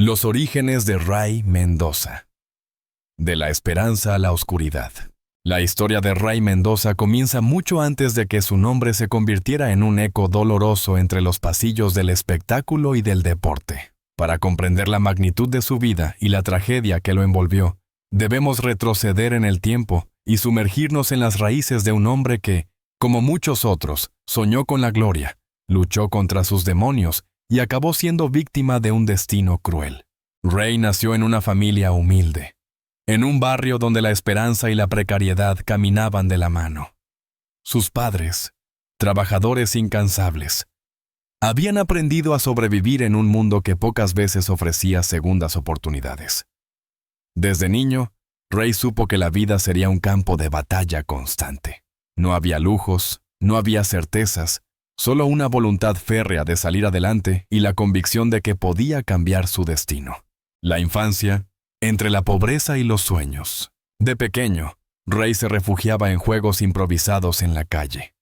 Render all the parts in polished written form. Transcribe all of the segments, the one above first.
Los orígenes de Ray Mendoza. De la esperanza a la oscuridad. La historia de Ray Mendoza comienza mucho antes de que su nombre se convirtiera en un eco doloroso entre los pasillos del espectáculo y del deporte. Para comprender la magnitud de su vida y la tragedia que lo envolvió, debemos retroceder en el tiempo y sumergirnos en las raíces de un hombre que, como muchos otros, soñó con la gloria, luchó contra sus demonios y acabó siendo víctima de un destino cruel. Ray nació en una familia humilde, en un barrio donde la esperanza y la precariedad caminaban de la mano. Sus padres, trabajadores incansables, habían aprendido a sobrevivir en un mundo que pocas veces ofrecía segundas oportunidades. Desde niño, Ray supo que la vida sería un campo de batalla constante. No había lujos, no había certezas, solo una voluntad férrea de salir adelante y la convicción de que podía cambiar su destino. La infancia, entre la pobreza y los sueños. De pequeño, Ray se refugiaba en juegos improvisados en la calle.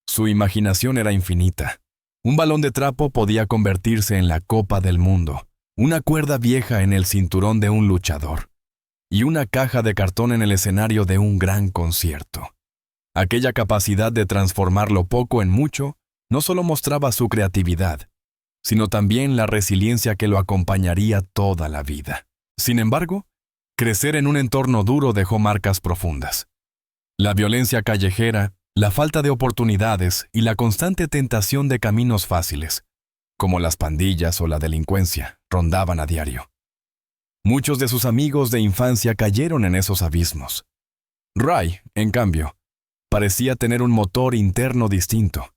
Su imaginación era infinita. Un balón de trapo podía convertirse en la copa del mundo, una cuerda vieja en el cinturón de un luchador, y una caja de cartón en el escenario de un gran concierto. Aquella capacidad de transformar lo poco en mucho no solo mostraba su creatividad, sino también la resiliencia que lo acompañaría toda la vida. Sin embargo, crecer en un entorno duro dejó marcas profundas. La violencia callejera, la falta de oportunidades y la constante tentación de caminos fáciles, como las pandillas o la delincuencia, rondaban a diario. Muchos de sus amigos de infancia cayeron en esos abismos. Ray, en cambio, parecía tener un motor interno distinto,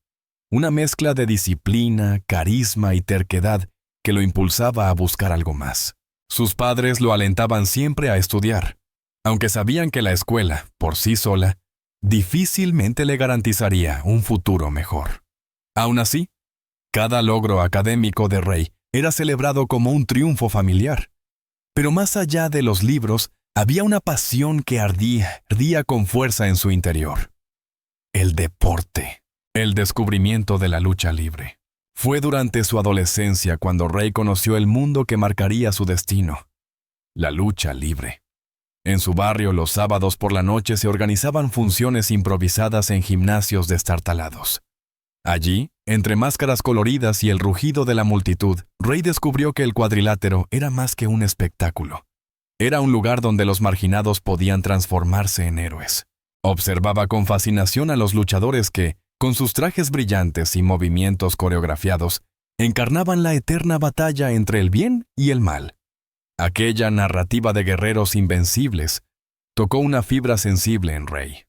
una mezcla de disciplina, carisma y terquedad que lo impulsaba a buscar algo más. Sus padres lo alentaban siempre a estudiar, aunque sabían que la escuela, por sí sola, difícilmente le garantizaría un futuro mejor. Aún así, cada logro académico de Ray era celebrado como un triunfo familiar. Pero más allá de los libros, había una pasión que ardía con fuerza en su interior. El deporte. El descubrimiento de la lucha libre. Fue durante su adolescencia cuando Ray conoció el mundo que marcaría su destino. La lucha libre. En su barrio, los sábados por la noche se organizaban funciones improvisadas en gimnasios destartalados. Allí, entre máscaras coloridas y el rugido de la multitud, Ray descubrió que el cuadrilátero era más que un espectáculo. Era un lugar donde los marginados podían transformarse en héroes. Observaba con fascinación a los luchadores que, con sus trajes brillantes y movimientos coreografiados, encarnaban la eterna batalla entre el bien y el mal. Aquella narrativa de guerreros invencibles tocó una fibra sensible en Ray.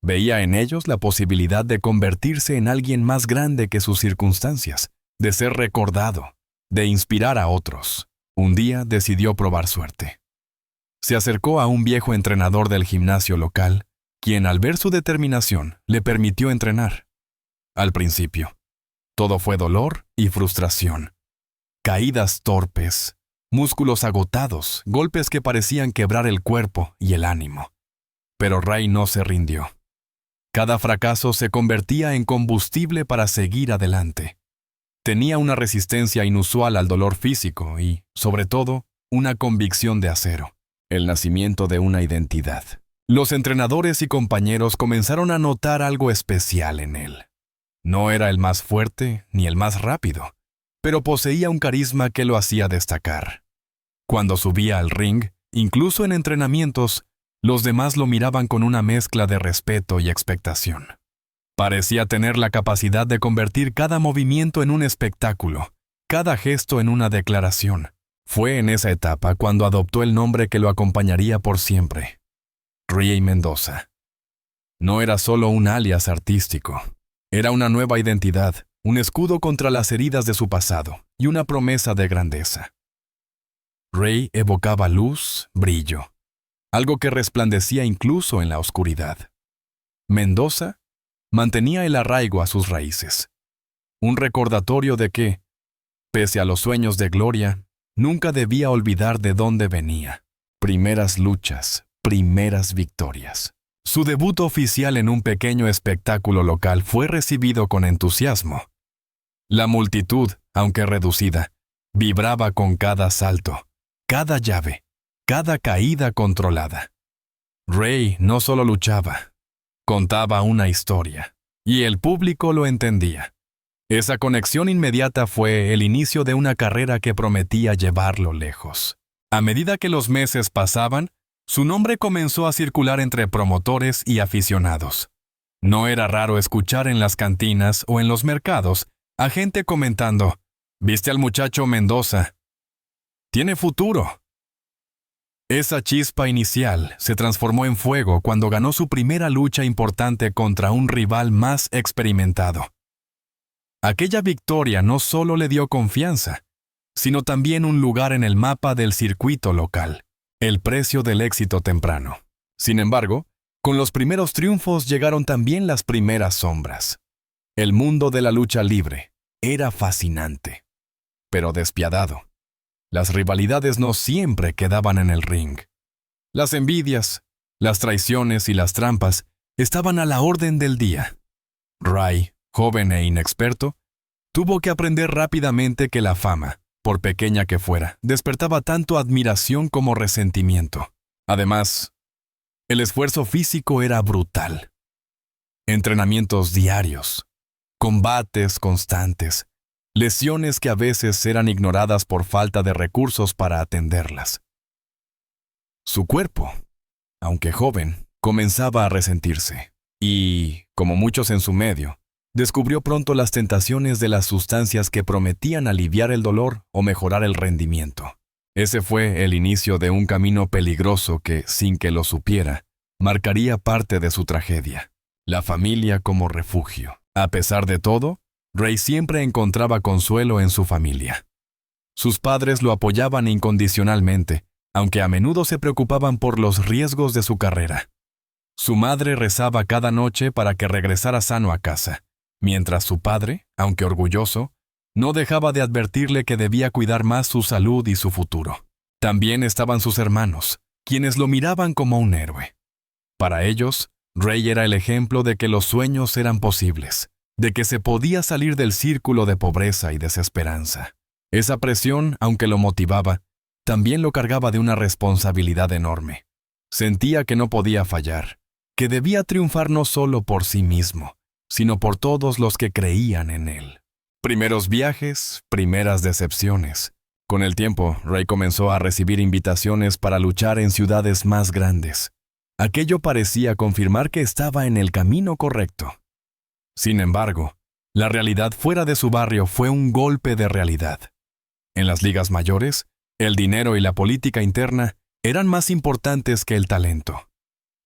Veía en ellos la posibilidad de convertirse en alguien más grande que sus circunstancias, de ser recordado, de inspirar a otros. Un día decidió probar suerte. Se acercó a un viejo entrenador del gimnasio local, quien al ver su determinación le permitió entrenar. Al principio, todo fue dolor y frustración. Caídas torpes, músculos agotados, golpes que parecían quebrar el cuerpo y el ánimo. Pero Ray no se rindió. Cada fracaso se convertía en combustible para seguir adelante. Tenía una resistencia inusual al dolor físico y, sobre todo, una convicción de acero, el nacimiento de una identidad. Los entrenadores y compañeros comenzaron a notar algo especial en él. No era el más fuerte ni el más rápido, pero poseía un carisma que lo hacía destacar. Cuando subía al ring, incluso en entrenamientos, los demás lo miraban con una mezcla de respeto y expectación. Parecía tener la capacidad de convertir cada movimiento en un espectáculo, cada gesto en una declaración. Fue en esa etapa cuando adoptó el nombre que lo acompañaría por siempre: Ray Mendoza. No era solo un alias artístico. Era una nueva identidad, un escudo contra las heridas de su pasado y una promesa de grandeza. Ray evocaba luz, brillo, algo que resplandecía incluso en la oscuridad. Mendoza mantenía el arraigo a sus raíces, un recordatorio de que, pese a los sueños de gloria, nunca debía olvidar de dónde venía. Primeras luchas, primeras victorias. Su debut oficial en un pequeño espectáculo local fue recibido con entusiasmo. La multitud, aunque reducida, vibraba con cada salto, cada llave, cada caída controlada. Ray no solo luchaba, contaba una historia, y el público lo entendía. Esa conexión inmediata fue el inicio de una carrera que prometía llevarlo lejos. A medida que los meses pasaban, su nombre comenzó a circular entre promotores y aficionados. No era raro escuchar en las cantinas o en los mercados a gente comentando: «¿Viste al muchacho Mendoza? Tiene futuro». Esa chispa inicial se transformó en fuego cuando ganó su primera lucha importante contra un rival más experimentado. Aquella victoria no solo le dio confianza, sino también un lugar en el mapa del circuito local, el precio del éxito temprano. Sin embargo, con los primeros triunfos llegaron también las primeras sombras. El mundo de la lucha libre era fascinante, pero despiadado. Las rivalidades no siempre quedaban en el ring. Las envidias, las traiciones y las trampas estaban a la orden del día. Ray, joven e inexperto, tuvo que aprender rápidamente que la fama, por pequeña que fuera, despertaba tanto admiración como resentimiento. Además, el esfuerzo físico era brutal. Entrenamientos diarios, combates constantes, lesiones que a veces eran ignoradas por falta de recursos para atenderlas. Su cuerpo, aunque joven, comenzaba a resentirse y, como muchos en su medio, descubrió pronto las tentaciones de las sustancias que prometían aliviar el dolor o mejorar el rendimiento. Ese fue el inicio de un camino peligroso que, sin que lo supiera, marcaría parte de su tragedia. La familia como refugio. A pesar de todo, Ray siempre encontraba consuelo en su familia. Sus padres lo apoyaban incondicionalmente, aunque a menudo se preocupaban por los riesgos de su carrera. Su madre rezaba cada noche para que regresara sano a casa, mientras su padre, aunque orgulloso, no dejaba de advertirle que debía cuidar más su salud y su futuro. También estaban sus hermanos, quienes lo miraban como un héroe. Para ellos, Ray era el ejemplo de que los sueños eran posibles, de que se podía salir del círculo de pobreza y desesperanza. Esa presión, aunque lo motivaba, también lo cargaba de una responsabilidad enorme. Sentía que no podía fallar, que debía triunfar no solo por sí mismo, sino por todos los que creían en él. Primeros viajes, primeras decepciones. Con el tiempo, Ray comenzó a recibir invitaciones para luchar en ciudades más grandes. Aquello parecía confirmar que estaba en el camino correcto. Sin embargo, la realidad fuera de su barrio fue un golpe de realidad. En las ligas mayores, el dinero y la política interna eran más importantes que el talento.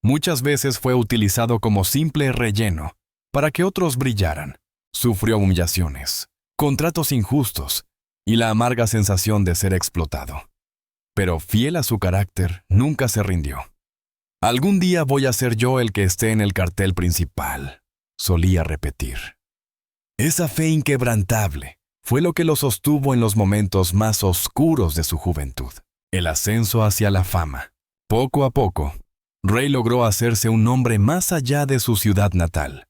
Muchas veces fue utilizado como simple relleno para que otros brillaran. Sufrió humillaciones, contratos injustos y la amarga sensación de ser explotado. Pero fiel a su carácter, nunca se rindió. «Algún día voy a ser yo el que esté en el cartel principal», solía repetir. Esa fe inquebrantable fue lo que lo sostuvo en los momentos más oscuros de su juventud. El ascenso hacia la fama. Poco a poco, Ray logró hacerse un nombre más allá de su ciudad natal.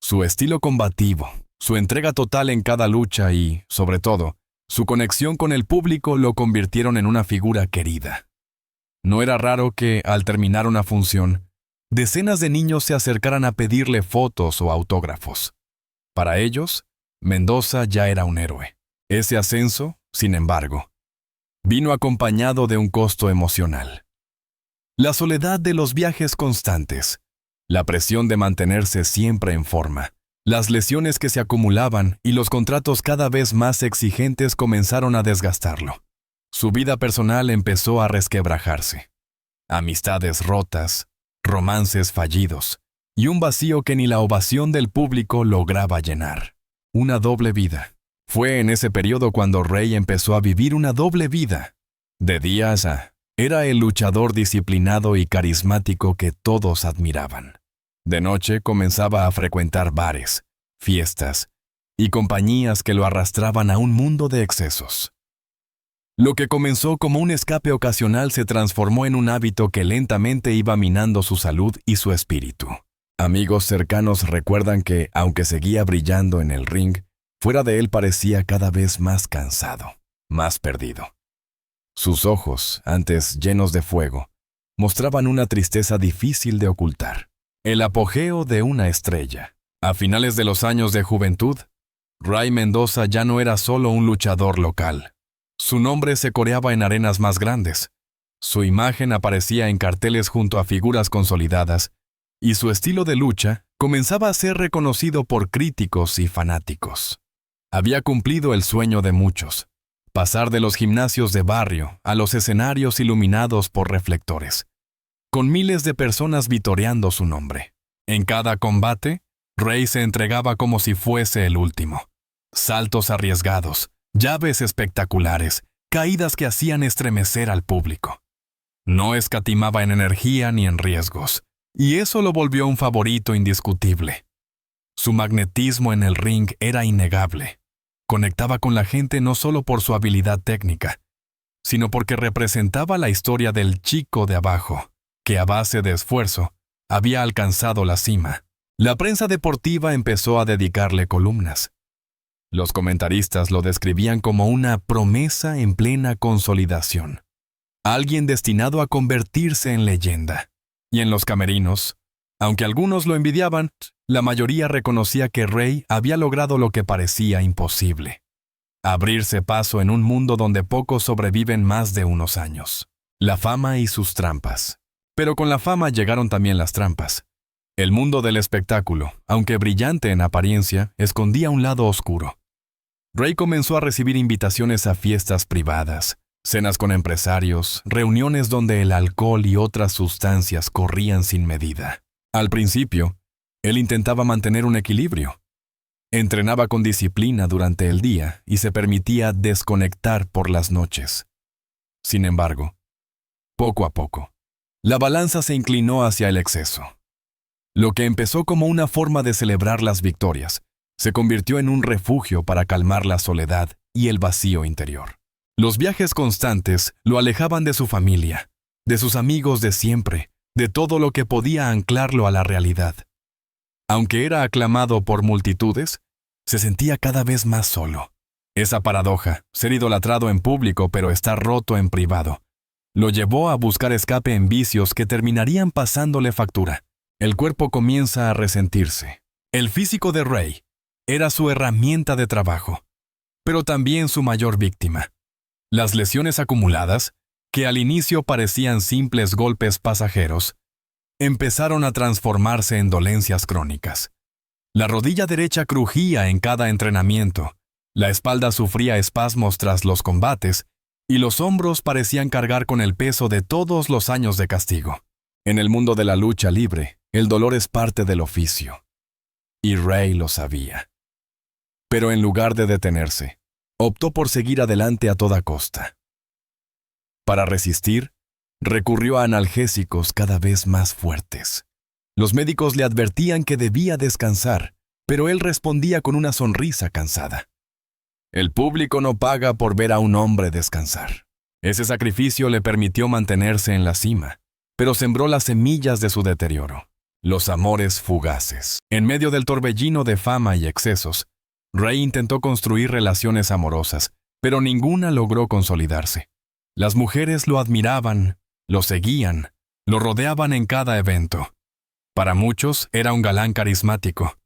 Su estilo combativo, su entrega total en cada lucha y, sobre todo, su conexión con el público lo convirtieron en una figura querida. No era raro que, al terminar una función, decenas de niños se acercaran a pedirle fotos o autógrafos. Para ellos, Mendoza ya era un héroe. Ese ascenso, sin embargo, vino acompañado de un costo emocional. La soledad de los viajes constantes, la presión de mantenerse siempre en forma, las lesiones que se acumulaban y los contratos cada vez más exigentes comenzaron a desgastarlo. Su vida personal empezó a resquebrajarse. Amistades rotas, romances fallidos y un vacío que ni la ovación del público lograba llenar. Una doble vida. Fue en ese periodo cuando Ray empezó a vivir una doble vida. De día era el luchador disciplinado y carismático que todos admiraban. De noche comenzaba a frecuentar bares, fiestas y compañías que lo arrastraban a un mundo de excesos. Lo que comenzó como un escape ocasional se transformó en un hábito que lentamente iba minando su salud y su espíritu. Amigos cercanos recuerdan que, aunque seguía brillando en el ring, fuera de él parecía cada vez más cansado, más perdido. Sus ojos, antes llenos de fuego, mostraban una tristeza difícil de ocultar. El apogeo de una estrella. A finales de los años de juventud, Ray Mendoza ya no era solo un luchador local. Su nombre se coreaba en arenas más grandes. Su imagen aparecía en carteles junto a figuras consolidadas, y su estilo de lucha comenzaba a ser reconocido por críticos y fanáticos. Había cumplido el sueño de muchos: pasar de los gimnasios de barrio a los escenarios iluminados por reflectores, con miles de personas vitoreando su nombre. En cada combate, Ray se entregaba como si fuese el último. Saltos arriesgados, llaves espectaculares, caídas que hacían estremecer al público. No escatimaba en energía ni en riesgos, y eso lo volvió un favorito indiscutible. Su magnetismo en el ring era innegable. Conectaba con la gente no solo por su habilidad técnica, sino porque representaba la historia del chico de abajo, que a base de esfuerzo había alcanzado la cima. La prensa deportiva empezó a dedicarle columnas. Los comentaristas lo describían como una promesa en plena consolidación, alguien destinado a convertirse en leyenda. Y en los camerinos, aunque algunos lo envidiaban, la mayoría reconocía que Ray había logrado lo que parecía imposible: abrirse paso en un mundo donde pocos sobreviven más de unos años. La fama y sus trampas. Pero con la fama llegaron también las trampas. El mundo del espectáculo, aunque brillante en apariencia, escondía un lado oscuro. Ray comenzó a recibir invitaciones a fiestas privadas, cenas con empresarios, reuniones donde el alcohol y otras sustancias corrían sin medida. Al principio, él intentaba mantener un equilibrio. Entrenaba con disciplina durante el día y se permitía desconectar por las noches. Sin embargo, poco a poco, la balanza se inclinó hacia el exceso. Lo que empezó como una forma de celebrar las victorias se convirtió en un refugio para calmar la soledad y el vacío interior. Los viajes constantes lo alejaban de su familia, de sus amigos de siempre, de todo lo que podía anclarlo a la realidad. Aunque era aclamado por multitudes, se sentía cada vez más solo. Esa paradoja, ser idolatrado en público pero estar roto en privado, lo llevó a buscar escape en vicios que terminarían pasándole factura. El cuerpo comienza a resentirse. El físico de Ray era su herramienta de trabajo, pero también su mayor víctima. Las lesiones acumuladas, que al inicio parecían simples golpes pasajeros, empezaron a transformarse en dolencias crónicas. La rodilla derecha crujía en cada entrenamiento, la espalda sufría espasmos tras los combates, y los hombros parecían cargar con el peso de todos los años de castigo. En el mundo de la lucha libre, el dolor es parte del oficio. Y Ray lo sabía. Pero en lugar de detenerse, optó por seguir adelante a toda costa. Para resistir, recurrió a analgésicos cada vez más fuertes. Los médicos le advertían que debía descansar, pero él respondía con una sonrisa cansada. El público no paga por ver a un hombre descansar. Ese sacrificio le permitió mantenerse en la cima, pero sembró las semillas de su deterioro. Los amores fugaces. En medio del torbellino de fama y excesos, Ray intentó construir relaciones amorosas, pero ninguna logró consolidarse. Las mujeres lo admiraban, lo seguían, lo rodeaban en cada evento. Para muchos era un galán carismático.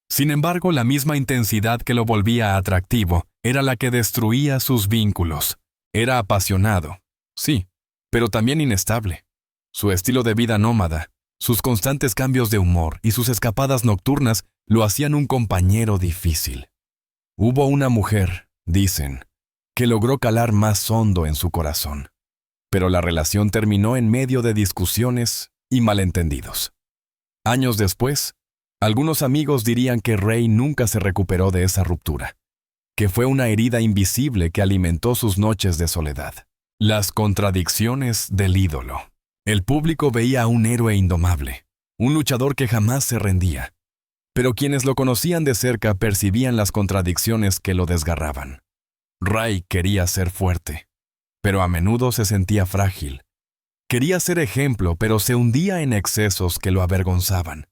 Sin embargo, la misma intensidad que lo volvía atractivo era la que destruía sus vínculos. Era apasionado, sí, pero también inestable. Su estilo de vida nómada, sus constantes cambios de humor y sus escapadas nocturnas lo hacían un compañero difícil. Hubo una mujer, dicen, que logró calar más hondo en su corazón, pero la relación terminó en medio de discusiones y malentendidos. Años después, algunos amigos dirían que Ray nunca se recuperó de esa ruptura, que fue una herida invisible que alimentó sus noches de soledad. Las contradicciones del ídolo. El público veía a un héroe indomable, un luchador que jamás se rendía, pero quienes lo conocían de cerca percibían las contradicciones que lo desgarraban. Ray quería ser fuerte, pero a menudo se sentía frágil. Quería ser ejemplo, pero se hundía en excesos que lo avergonzaban.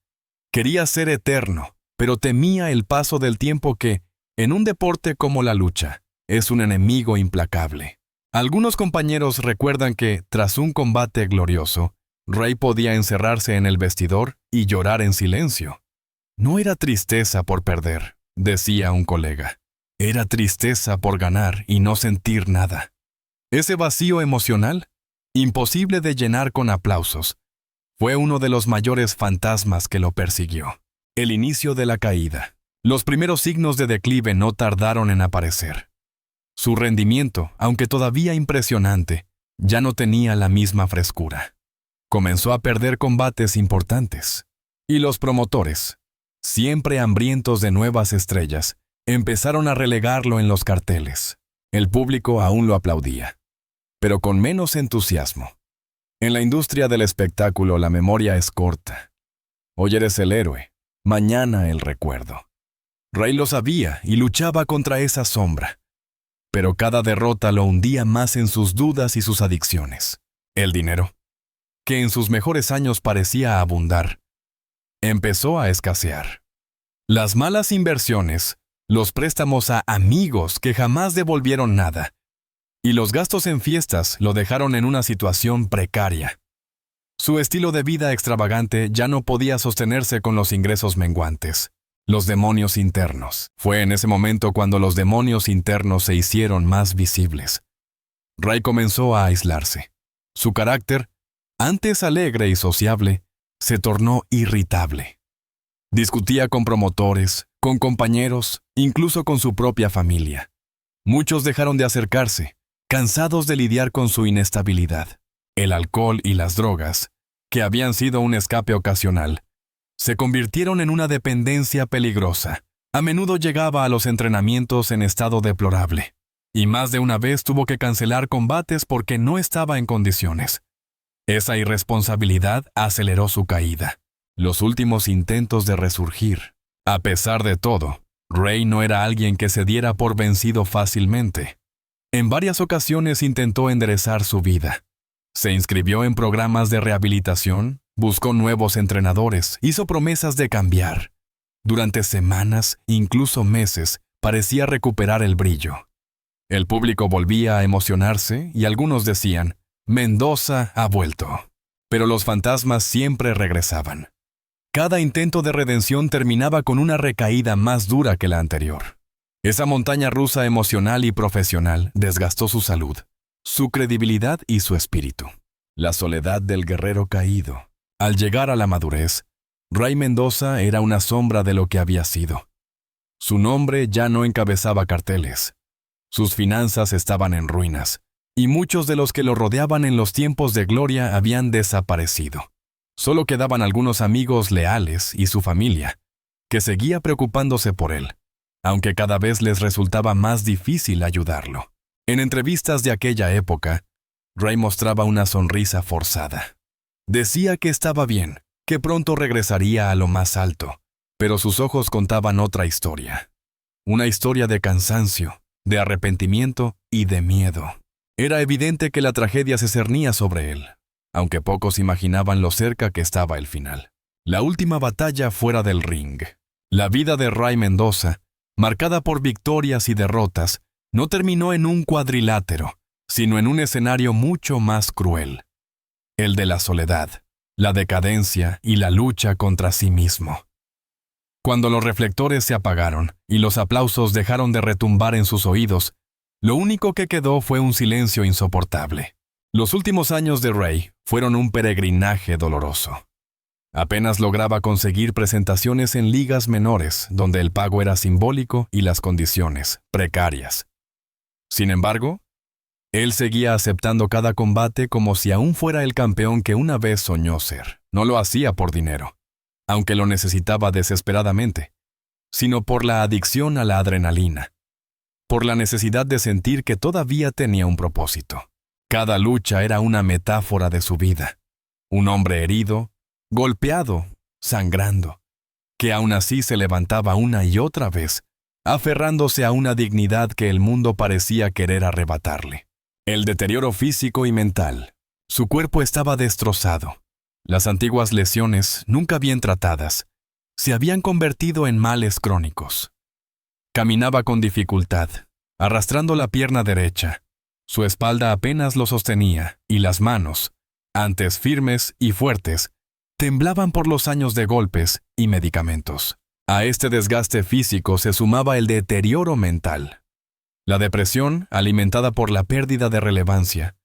Quería ser eterno, pero temía el paso del tiempo que, en un deporte como la lucha, es un enemigo implacable. Algunos compañeros recuerdan que, tras un combate glorioso, Ray podía encerrarse en el vestidor y llorar en silencio. No era tristeza por perder, decía un colega. Era tristeza por ganar y no sentir nada. Ese vacío emocional, imposible de llenar con aplausos, fue uno de los mayores fantasmas que lo persiguió. El inicio de la caída. Los primeros signos de declive no tardaron en aparecer. Su rendimiento, aunque todavía impresionante, ya no tenía la misma frescura. Comenzó a perder combates importantes. Y los promotores, siempre hambrientos de nuevas estrellas, empezaron a relegarlo en los carteles. El público aún lo aplaudía, pero con menos entusiasmo. En la industria del espectáculo la memoria es corta. Hoy eres el héroe, mañana el recuerdo. Ray lo sabía y luchaba contra esa sombra, pero cada derrota lo hundía más en sus dudas y sus adicciones. El dinero, que en sus mejores años parecía abundar, empezó a escasear. Las malas inversiones, los préstamos a amigos que jamás devolvieron nada, y los gastos en fiestas lo dejaron en una situación precaria. Su estilo de vida extravagante ya no podía sostenerse con los ingresos menguantes. Los demonios internos. Fue en ese momento cuando los demonios internos se hicieron más visibles. Ray comenzó a aislarse. Su carácter, antes alegre y sociable, se tornó irritable. Discutía con promotores, con compañeros, incluso con su propia familia. Muchos dejaron de acercarse, cansados de lidiar con su inestabilidad. El alcohol y las drogas, que habían sido un escape ocasional, se convirtieron en una dependencia peligrosa. A menudo llegaba a los entrenamientos en estado deplorable, y más de una vez tuvo que cancelar combates porque no estaba en condiciones. Esa irresponsabilidad aceleró su caída. Los últimos intentos de resurgir. A pesar de todo, Ray no era alguien que se diera por vencido fácilmente. En varias ocasiones intentó enderezar su vida. Se inscribió en programas de rehabilitación, buscó nuevos entrenadores, hizo promesas de cambiar. Durante semanas, incluso meses, parecía recuperar el brillo. El público volvía a emocionarse y algunos decían, Mendoza ha vuelto. Pero los fantasmas siempre regresaban. Cada intento de redención terminaba con una recaída más dura que la anterior. Esa montaña rusa emocional y profesional desgastó su salud, su credibilidad y su espíritu. La soledad del guerrero caído. Al llegar a la madurez, Ray Mendoza era una sombra de lo que había sido. Su nombre ya no encabezaba carteles. Sus finanzas estaban en ruinas, y muchos de los que lo rodeaban en los tiempos de gloria habían desaparecido. Solo quedaban algunos amigos leales y su familia, que seguía preocupándose por él, aunque cada vez les resultaba más difícil ayudarlo. En entrevistas de aquella época, Ray mostraba una sonrisa forzada. Decía que estaba bien, que pronto regresaría a lo más alto, pero sus ojos contaban otra historia. Una historia de cansancio, de arrepentimiento y de miedo. Era evidente que la tragedia se cernía sobre él, aunque pocos imaginaban lo cerca que estaba el final. La última batalla fuera del ring. La vida de Ray Mendoza, marcada por victorias y derrotas, no terminó en un cuadrilátero, sino en un escenario mucho más cruel. El de la soledad, la decadencia y la lucha contra sí mismo. Cuando los reflectores se apagaron y los aplausos dejaron de retumbar en sus oídos, lo único que quedó fue un silencio insoportable. Los últimos años de Ray fueron un peregrinaje doloroso. Apenas lograba conseguir presentaciones en ligas menores, donde el pago era simbólico y las condiciones precarias. Sin embargo, él seguía aceptando cada combate como si aún fuera el campeón que una vez soñó ser. No lo hacía por dinero, aunque lo necesitaba desesperadamente, sino por la adicción a la adrenalina, por la necesidad de sentir que todavía tenía un propósito. Cada lucha era una metáfora de su vida. Un hombre herido, golpeado, sangrando, que aún así se levantaba una y otra vez, aferrándose a una dignidad que el mundo parecía querer arrebatarle. El deterioro físico y mental. Su cuerpo estaba destrozado. Las antiguas lesiones, nunca bien tratadas, se habían convertido en males crónicos. Caminaba con dificultad, arrastrando la pierna derecha. Su espalda apenas lo sostenía, y las manos, antes firmes y fuertes, temblaban por los años de golpes y medicamentos. A este desgaste físico se sumaba el deterioro mental. La depresión, alimentada por la pérdida de relevancia,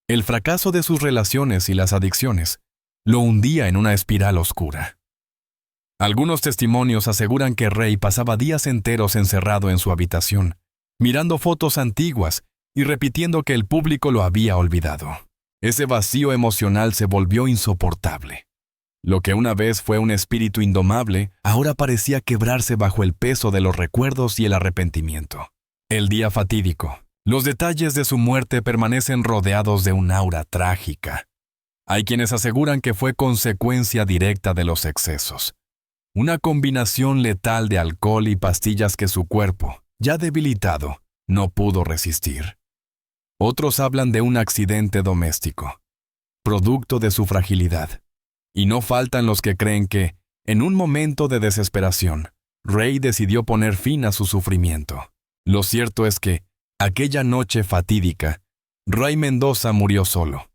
el fracaso de sus relaciones y las adicciones, lo hundía en una espiral oscura. Algunos testimonios aseguran que Ray pasaba días enteros encerrado en su habitación, mirando fotos antiguas y repitiendo que el público lo había olvidado. Ese vacío emocional se volvió insoportable. Lo que una vez fue un espíritu indomable, ahora parecía quebrarse bajo el peso de los recuerdos y el arrepentimiento. El día fatídico. Los detalles de su muerte permanecen rodeados de un aura trágica. Hay quienes aseguran que fue consecuencia directa de los excesos. Una combinación letal de alcohol y pastillas que su cuerpo, ya debilitado, no pudo resistir. Otros hablan de un accidente doméstico, producto de su fragilidad. Y no faltan los que creen que, en un momento de desesperación, Ray decidió poner fin a su sufrimiento. Lo cierto es que, aquella noche fatídica, Ray Mendoza murió solo.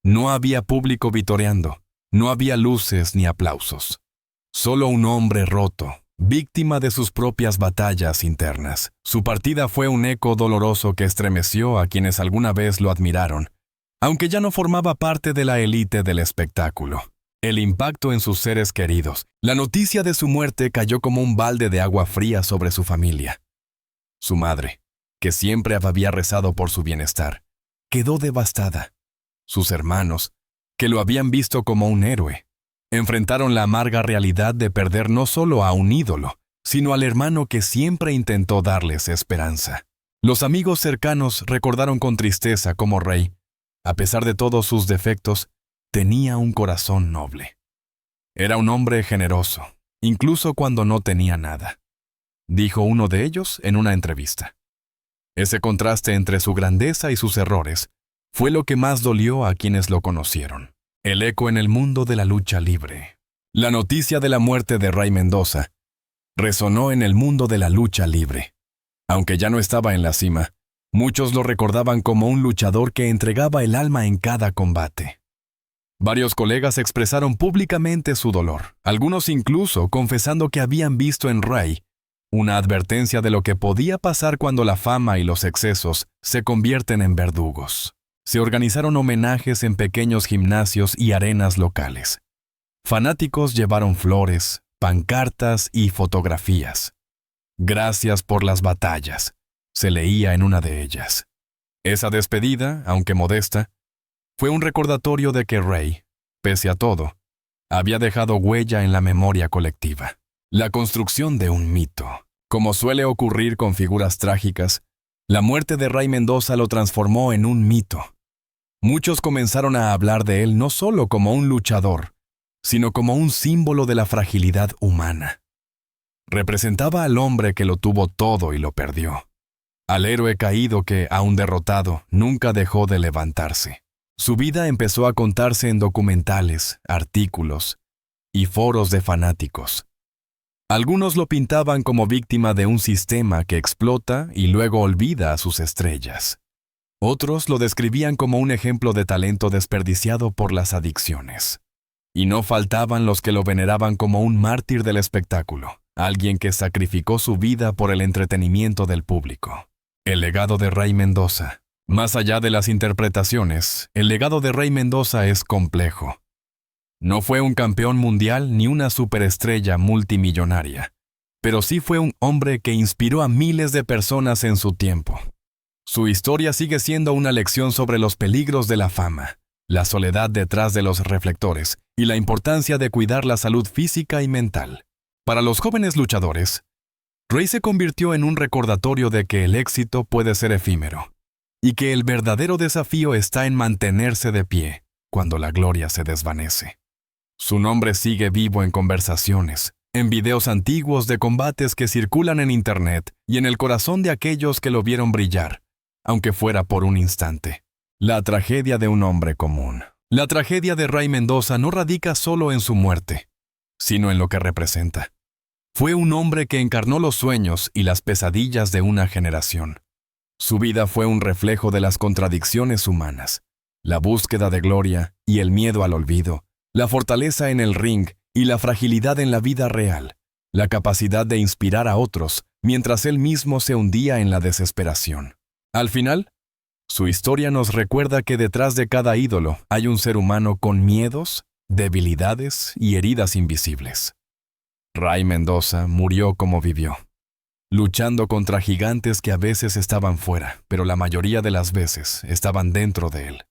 No había público vitoreando, no había luces ni aplausos. Solo un hombre roto, víctima de sus propias batallas internas. Su partida fue un eco doloroso que estremeció a quienes alguna vez lo admiraron, aunque ya no formaba parte de la élite del espectáculo. El impacto en sus seres queridos, la noticia de su muerte cayó como un balde de agua fría sobre su familia. Su madre, que siempre había rezado por su bienestar, quedó devastada. Sus hermanos, que lo habían visto como un héroe, enfrentaron la amarga realidad de perder no solo a un ídolo, sino al hermano que siempre intentó darles esperanza. Los amigos cercanos recordaron con tristeza cómo Ray, a pesar de todos sus defectos, tenía un corazón noble. Era un hombre generoso, incluso cuando no tenía nada, dijo uno de ellos en una entrevista. Ese contraste entre su grandeza y sus errores fue lo que más dolió a quienes lo conocieron. El eco en el mundo de la lucha libre. La noticia de la muerte de Ray Mendoza resonó en el mundo de la lucha libre. Aunque ya no estaba en la cima, muchos lo recordaban como un luchador que entregaba el alma en cada combate. Varios colegas expresaron públicamente su dolor, algunos incluso confesando que habían visto en Ray una advertencia de lo que podía pasar cuando la fama y los excesos se convierten en verdugos. Se organizaron homenajes en pequeños gimnasios y arenas locales. Fanáticos llevaron flores, pancartas y fotografías. Gracias por las batallas, se leía en una de ellas. Esa despedida, aunque modesta, fue un recordatorio de que Ray, pese a todo, había dejado huella en la memoria colectiva. La construcción de un mito. Como suele ocurrir con figuras trágicas, la muerte de Ray Mendoza lo transformó en un mito. Muchos comenzaron a hablar de él no solo como un luchador, sino como un símbolo de la fragilidad humana. Representaba al hombre que lo tuvo todo y lo perdió. Al héroe caído que, aun derrotado, nunca dejó de levantarse. Su vida empezó a contarse en documentales, artículos y foros de fanáticos. Algunos lo pintaban como víctima de un sistema que explota y luego olvida a sus estrellas. Otros lo describían como un ejemplo de talento desperdiciado por las adicciones. Y no faltaban los que lo veneraban como un mártir del espectáculo, alguien que sacrificó su vida por el entretenimiento del público. El legado de Ray Mendoza. Más allá de las interpretaciones, el legado de Ray Mendoza es complejo. No fue un campeón mundial ni una superestrella multimillonaria, pero sí fue un hombre que inspiró a miles de personas en su tiempo. Su historia sigue siendo una lección sobre los peligros de la fama, la soledad detrás de los reflectores y la importancia de cuidar la salud física y mental. Para los jóvenes luchadores, Ray se convirtió en un recordatorio de que el éxito puede ser efímero y que el verdadero desafío está en mantenerse de pie cuando la gloria se desvanece. Su nombre sigue vivo en conversaciones, en videos antiguos de combates que circulan en Internet y en el corazón de aquellos que lo vieron brillar, aunque fuera por un instante. La tragedia de un hombre común. La tragedia de Ray Mendoza no radica solo en su muerte, sino en lo que representa. Fue un hombre que encarnó los sueños y las pesadillas de una generación. Su vida fue un reflejo de las contradicciones humanas, la búsqueda de gloria y el miedo al olvido, la fortaleza en el ring y la fragilidad en la vida real, la capacidad de inspirar a otros mientras él mismo se hundía en la desesperación. Al final, su historia nos recuerda que detrás de cada ídolo hay un ser humano con miedos, debilidades y heridas invisibles. Ray Mendoza murió como vivió, luchando contra gigantes que a veces estaban fuera, pero la mayoría de las veces estaban dentro de él.